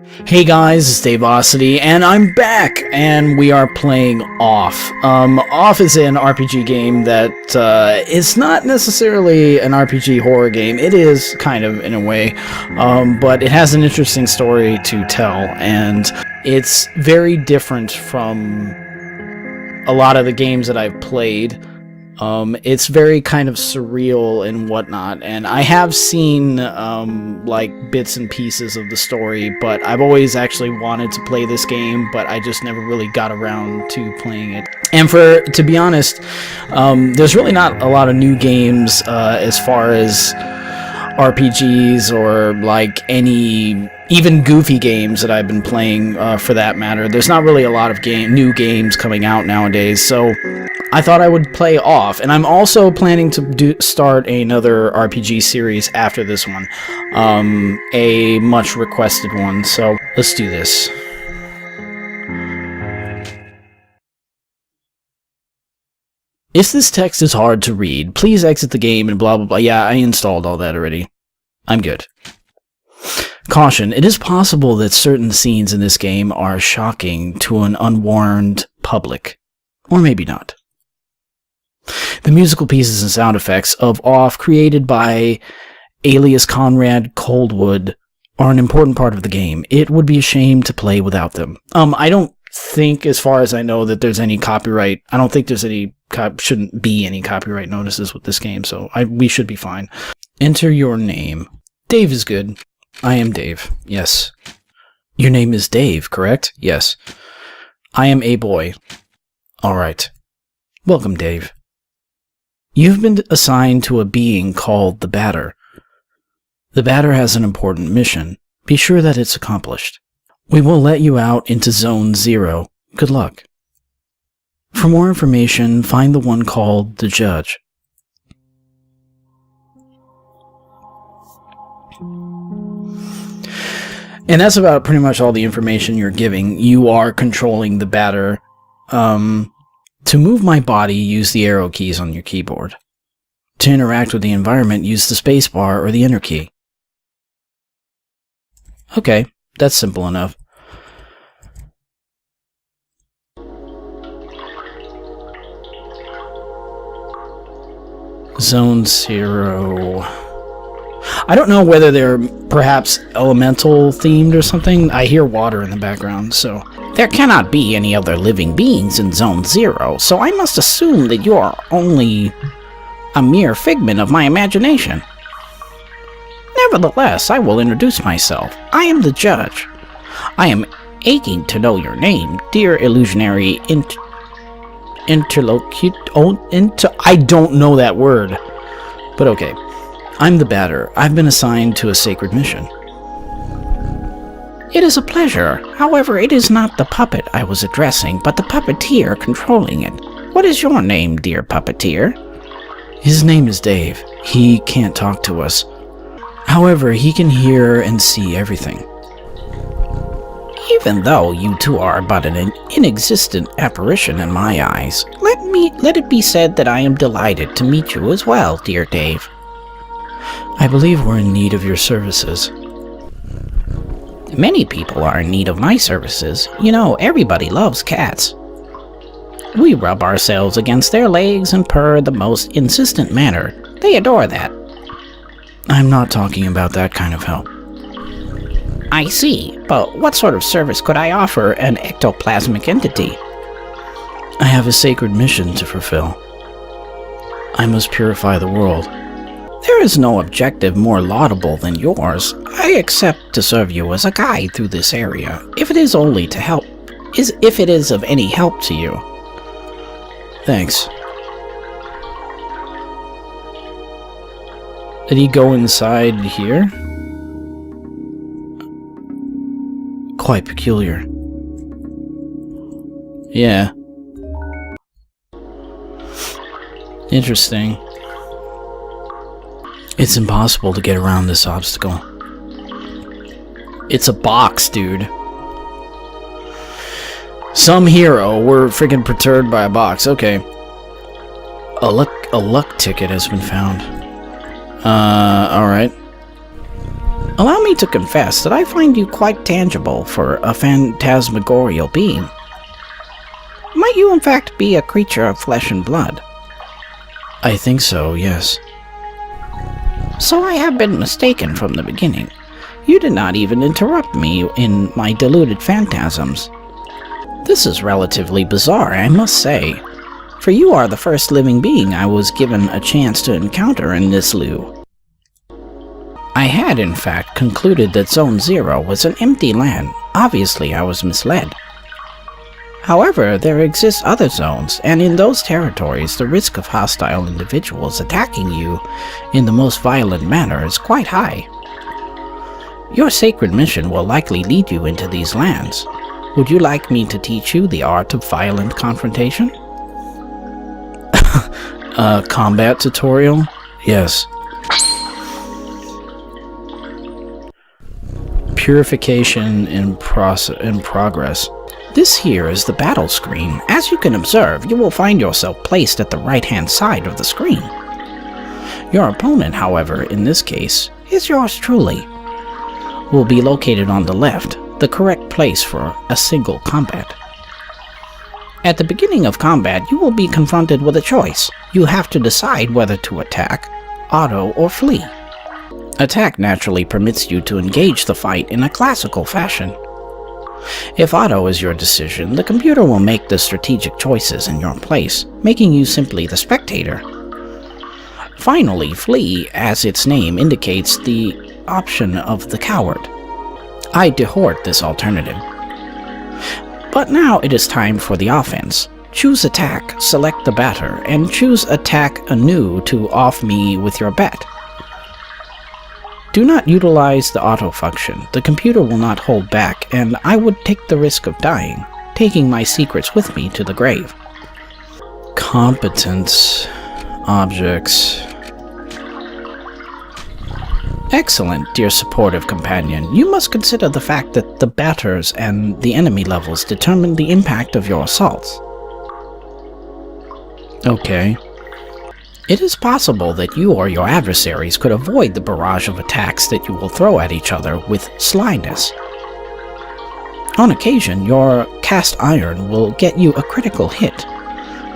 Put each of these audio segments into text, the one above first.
Hey guys, it's Davosity, and I'm back, and we are playing Off. Off is an RPG game that is not necessarily an RPG horror game. It is, kind of, in a way, but it has an interesting story to tell, and it's very different from a lot of the games that I've played. It's very kind of surreal and whatnot, and I have seen, like, bits and pieces of the story, but I've always actually wanted to play this game, but I just never really got around to playing it. And to be honest, there's really not a lot of new games, as far as RPGs or, like, even goofy games that I've been playing, for that matter. There's not really a lot of new games coming out nowadays, so I thought I would play Off, and I'm also planning to start another RPG series after this one, a much requested one, so let's do this. If this text is hard to read, please exit the game and blah blah blah. Yeah, I installed all that already. I'm good. Caution, it is possible that certain scenes in this game are shocking to an unwarned public, or maybe not. The musical pieces and sound effects of Off, created by alias Conrad Coldwood, are an important part of the game. It would be a shame to play without them. I don't think, as far as I know, that there's any copyright. I don't think there's any, shouldn't be any copyright notices with this game, so we should be fine. Enter your name. Dave is good. I am Dave. Yes. Your name is Dave, correct? Yes. I am a boy. Alright. Welcome, Dave. You've been assigned to a being called the Batter. The Batter has an important mission. Be sure that it's accomplished. We will let you out into Zone 0. Good luck. For more information, find the one called the Judge. And that's about pretty much all the information you're giving. You are controlling the Batter. To move my body, use the arrow keys on your keyboard. To interact with the environment, use the spacebar or the enter key. Okay, that's simple enough. Zone 0. I don't know whether they're perhaps elemental themed or something. I hear water in the background, so... There cannot be any other living beings in Zone 0, so I must assume that you are only a mere figment of my imagination. Nevertheless, I will introduce myself. I am the Judge. I am aching to know your name, dear illusionary I don't know that word. But okay. I'm the Batter. I've been assigned to a sacred mission. It is a pleasure. However, it is not the puppet I was addressing, but the puppeteer controlling it. What is your name, dear puppeteer? His name is Dave. He can't talk to us. However, he can hear and see everything. Even though you two are but an inexistent apparition in my eyes, let it be said that I am delighted to meet you as well, dear Dave. I believe we're in need of your services. Many people are in need of my services. You know, everybody loves cats. We rub ourselves against their legs and purr the most insistent manner. They adore that. I'm not talking about that kind of help. I see, but what sort of service could I offer an ectoplasmic entity? I have a sacred mission to fulfill. I must purify the world. There is no objective more laudable than yours. I accept to serve you as a guide through this area, if it is only to help, if it is of any help to you. Thanks. Did he go inside here? Quite peculiar. Yeah. Interesting. It's impossible to get around this obstacle. It's a box, dude. Some hero. We're freaking perturbed by a box. Okay. A luck ticket has been found. Alright. Allow me to confess that I find you quite tangible for a phantasmagorial being. Might you in fact be a creature of flesh and blood? I think so, yes. So I have been mistaken from the beginning. You did not even interrupt me in my deluded phantasms. This is relatively bizarre, I must say, for you are the first living being I was given a chance to encounter in this lieu. I had, in fact, concluded that Zone 0 was an empty land. Obviously, I was misled. However, there exist other zones, and in those territories, the risk of hostile individuals attacking you in the most violent manner is quite high. Your sacred mission will likely lead you into these lands. Would you like me to teach you the art of violent confrontation? A combat tutorial? Yes. Purification in progress. This here is the battle screen. As you can observe, you will find yourself placed at the right-hand side of the screen. Your opponent, however, in this case, is yours truly. Will be located on the left, the correct place for a single combat. At the beginning of combat, you will be confronted with a choice. You have to decide whether to attack, auto, or flee. Attack naturally permits you to engage the fight in a classical fashion. If auto is your decision, the computer will make the strategic choices in your place, making you simply the spectator. Finally, flee, as its name indicates, the option of the coward. I dehort this alternative. But now it is time for the offense. Choose attack, select the batter, and choose attack anew to off me with your bet. Do not utilize the auto function. The computer will not hold back, and I would take the risk of dying, taking my secrets with me to the grave. Competence. Objects. Excellent, dear supportive companion. You must consider the fact that the batters and the enemy levels determine the impact of your assaults. Okay. It is possible that you or your adversaries could avoid the barrage of attacks that you will throw at each other with slyness. On occasion, your cast iron will get you a critical hit,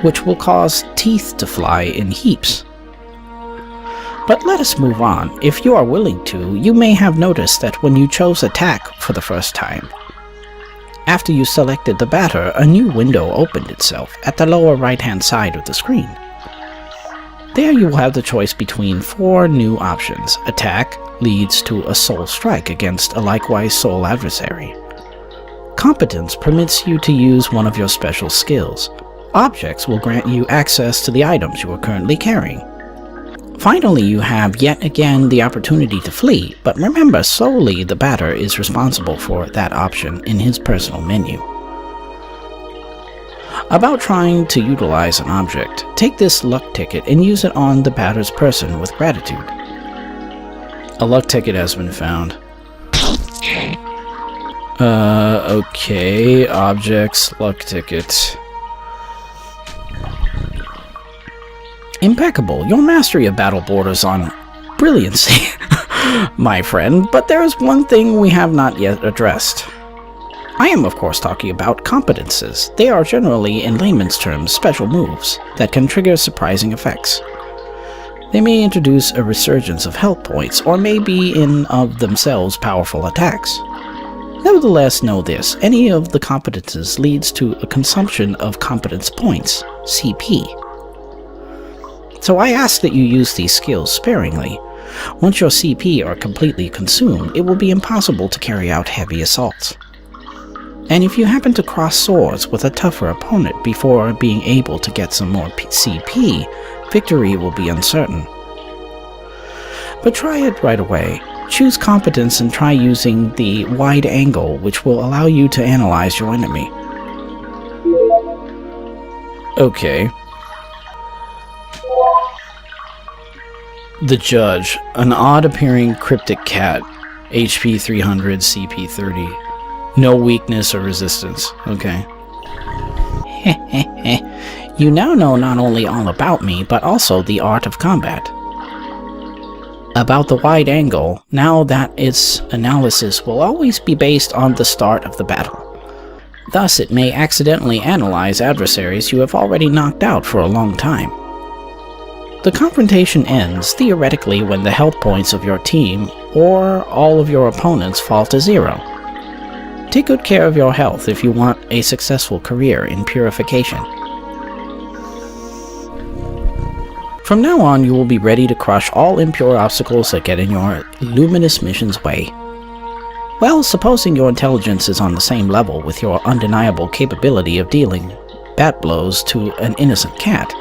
which will cause teeth to fly in heaps. But let us move on. If you are willing to, you may have noticed that when you chose attack for the first time, after you selected the batter, a new window opened itself at the lower right-hand side of the screen. There you will have the choice between 4 new options. Attack leads to a soul strike against a likewise soul adversary. Competence permits you to use one of your special skills. Objects will grant you access to the items you are currently carrying. Finally, you have yet again the opportunity to flee, but remember, solely the batter is responsible for that option in his personal menu. About trying to utilize an object, take this luck ticket and use it on the batter's person with gratitude. A luck ticket has been found. Okay, objects, luck ticket. Impeccable. Your mastery of battle borders on brilliancy, my friend, but there is one thing we have not yet addressed. I am, of course, talking about competences. They are generally, in layman's terms, special moves that can trigger surprising effects. They may introduce a resurgence of health points, or may be in of themselves powerful attacks. Nevertheless, know this, any of the competences leads to a consumption of competence points, CP. So I ask that you use these skills sparingly. Once your CP are completely consumed, it will be impossible to carry out heavy assaults. And if you happen to cross swords with a tougher opponent before being able to get some more CP, victory will be uncertain. But try it right away. Choose competence and try using the wide angle, which will allow you to analyze your enemy. Okay. The Judge, an odd-appearing cryptic cat, HP 300, CP 30. No weakness or resistance. Okay. You now know not only all about me, but also the art of combat. about the wide angle, now that its analysis will always be based on the start of the battle. Thus, it may accidentally analyze adversaries you have already knocked out for a long time. The confrontation ends, theoretically, when the health points of your team, or all of your opponents, fall to 0. Take good care of your health if you want a successful career in purification. From now on, you will be ready to crush all impure obstacles that get in your luminous mission's way. Well, supposing your intelligence is on the same level with your undeniable capability of dealing bat blows to an innocent cat.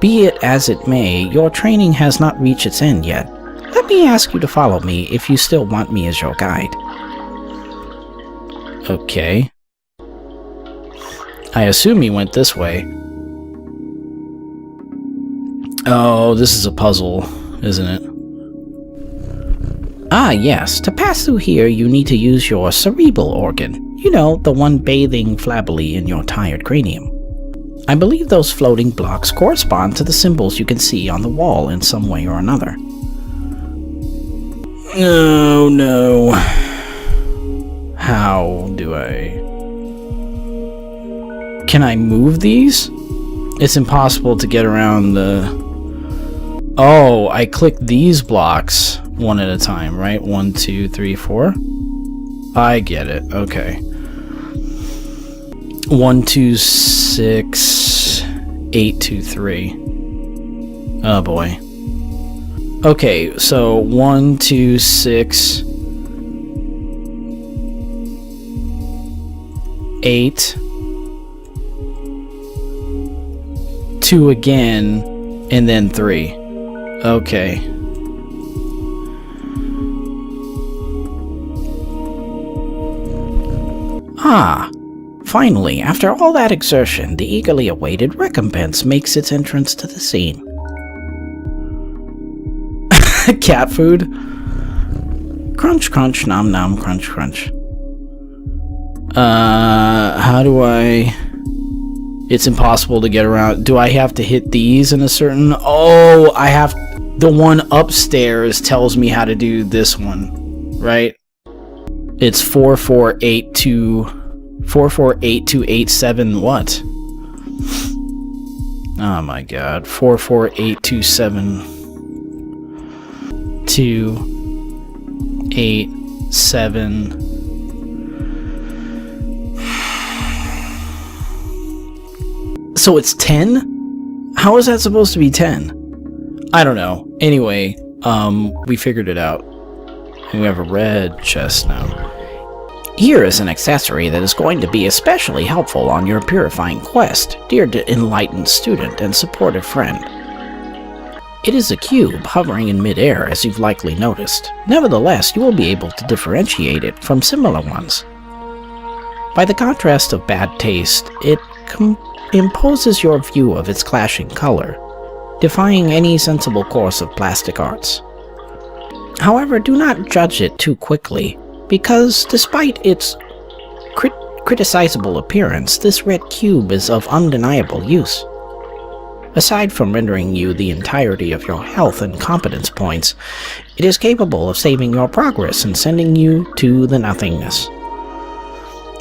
Be it as it may, your training has not reached its end yet. Let me ask you to follow me if you still want me as your guide. Okay. I assume he went this way. Oh, this is a puzzle, isn't it? Ah, yes. To pass through here, you need to use your cerebral organ. You know, the one bathing flabbily in your tired cranium. I believe those floating blocks correspond to the symbols you can see on the wall in some way or another. Oh, no. How do I... Can I move these? It's impossible to get around the... Oh, I click these blocks one at a time, right? 1, 2, 3, 4. I get it. Okay. 1, 2, 6, 8, 2, 3. Oh boy. Okay, so 1, 2, 6, 8, 2 again, and then 3. Okay. Ah, finally, after all that exertion, the eagerly awaited recompense makes its entrance to the scene. Cat food? Crunch, crunch, nom nom, crunch, crunch. How do I... It's impossible to get around. Do I have to hit these in a certain... Oh, I have... The one upstairs tells me how to do this one, right? It's 448287 what? Oh my god. 44827287. So it's 10? How is that supposed to be 10? I don't know. Anyway, we figured it out. We have a red chest now. Here is an accessory that is going to be especially helpful on your purifying quest, dear enlightened student and supportive friend. It is a cube hovering in midair, as you've likely noticed. Nevertheless, you will be able to differentiate it from similar ones. By the contrast of bad taste, it imposes your view of its clashing color, defying any sensible course of plastic arts. However, do not judge it too quickly, because despite its criticizable appearance, this red cube is of undeniable use. Aside from rendering you the entirety of your health and competence points, it is capable of saving your progress and sending you to the nothingness.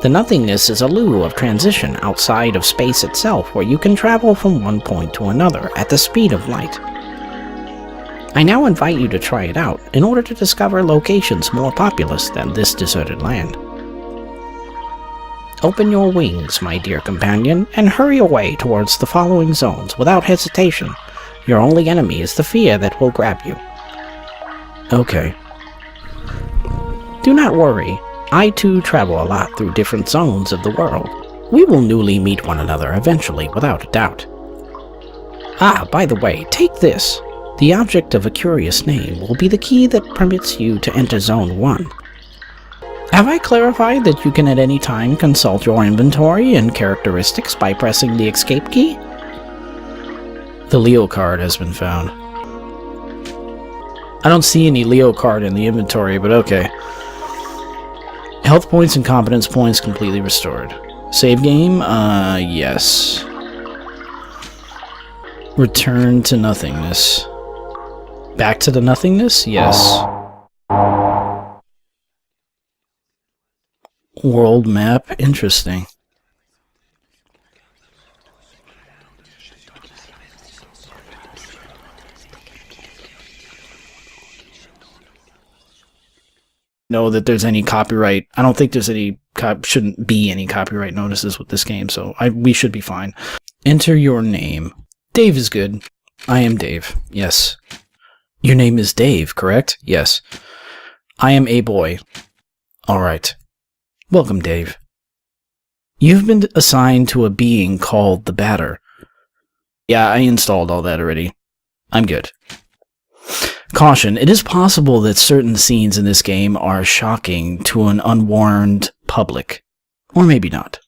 The nothingness is a loo of transition outside of space itself, where you can travel from one point to another at the speed of light. I now invite you to try it out in order to discover locations more populous than this deserted land. Open your wings, my dear companion, and hurry away towards the following zones without hesitation. Your only enemy is the fear that will grab you. Okay. Do not worry. I too travel a lot through different zones of the world. We will newly meet one another eventually, without a doubt. Ah, by the way, take this. The object of a curious name will be the key that permits you to enter Zone 1. Have I clarified that you can at any time consult your inventory and characteristics by pressing the escape key? The Leo card has been found. I don't see any Leo card in the inventory, but okay. Health points and competence points completely restored. Save game? Yes. Return to nothingness. Back to the nothingness? Yes. World map? Interesting. Know that there's any copyright. I don't think there's any shouldn't be any copyright notices with this game, so we should be fine. Enter your name. Dave is good. I am Dave. Yes. Your name is Dave, correct? Yes. I am a boy. All right. Welcome, Dave. You've been assigned to a being called the Batter. Yeah, I installed all that already. I'm good. Caution, it is possible that certain scenes in this game are shocking to an unwarned public. Or maybe not.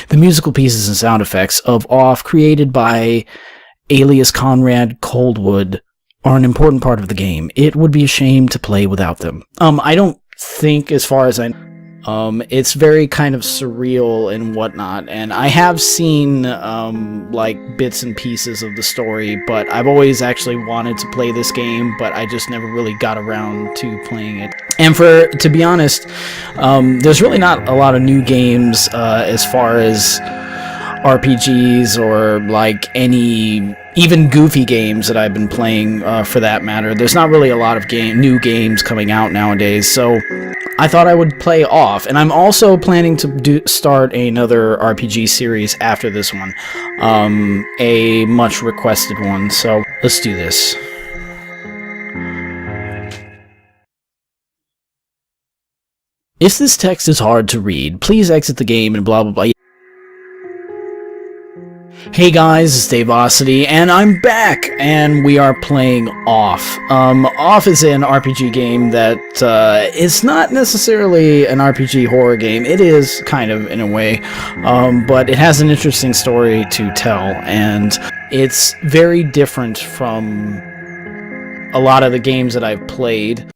The musical pieces and sound effects of Off, created by alias Conrad Coldwood, are an important part of the game. It would be a shame to play without them. I don't think, as far as I it's very kind of surreal and whatnot, and I have seen like bits and pieces of the story, but I've always actually wanted to play this game, but I just never really got around to playing it. And to be honest, there's really not a lot of new games as far as RPGs or like any even goofy games that I've been playing for that matter. There's not really a lot of new games coming out nowadays, so I thought I would play Off, and I'm also planning to start another RPG series after this one, a much requested one, so let's do this. If this text is hard to read, please exit the game and blah blah blah. Hey guys, it's Davosity, and I'm back, and we are playing Off. Off is an RPG game that is not necessarily an RPG horror game. It is, kind of, in a way, but it has an interesting story to tell, and it's very different from a lot of the games that I've played.